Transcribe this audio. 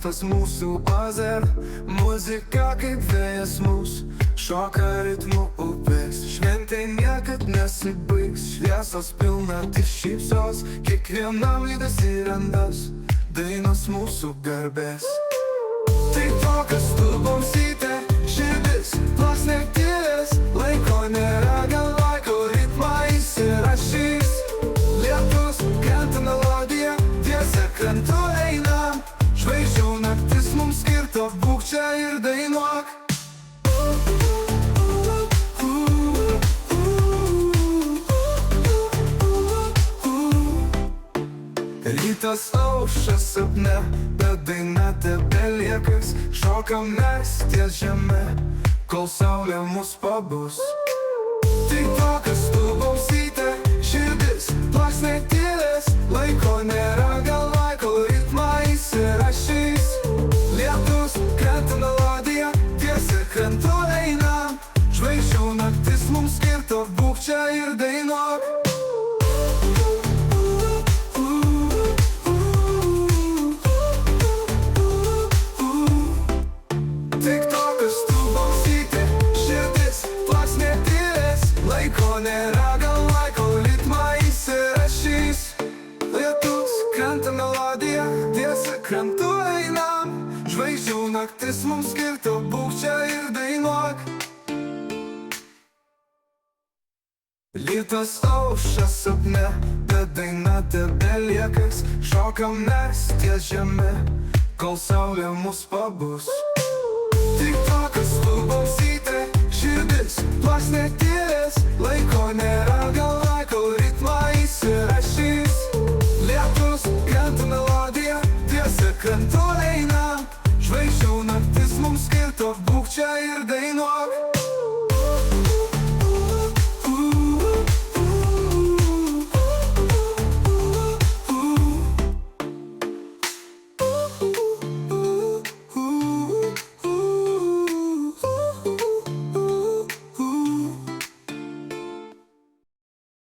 miestas mūsų oazė, muzika kaip vėjas mūsų šoka ritmu upės. Šventė niekad nesibaigs, šviesos pilnatis šypsos, kiekvienam lydas įrandas, dainos mūsų garbės. Tai tokios tu bausytė, širdis plasnė tylės, laiko nėra, gal laiko ritmą įsirašys. Lietus krenta melodija, tiesa krantu einam, žvaigždžių naktis mums skirta, būk čia ir dainuok. Rytas aušia sapne, bet daina tebeliekas, šokam mes ties žeme, kol saulė mus pabus. Tai tokios tu bausytė, širdis plasnė tylės, laiko nėra, gal laiko ritmą įsirašys. Lietus krenta melodija, tiesa krantu einam, žvaigždžių naktis mums skirta, būk čia ir dainuok. Tik tokios tu bausytė, širdis plasnė tylės, laiko nėra, gal laiko ritmą įsirašys. Lietus krenta melodija, tiesa krantu einam, žvaigždžių naktis mums skirta, būk čia ir dainuok. Rytas aušia sapne, bet daina tebeliekas, šokam mes ties žeme, kol saulė mus pabus. Tik tokios tu bausytė, širdis plasnė tylės, laiko nėra, gal laiko ritmą įsirašys. Lietus krenta melodija, tiesa krantu einam, žvaigždžių naktis mums skirta, būk čia ir dainuok.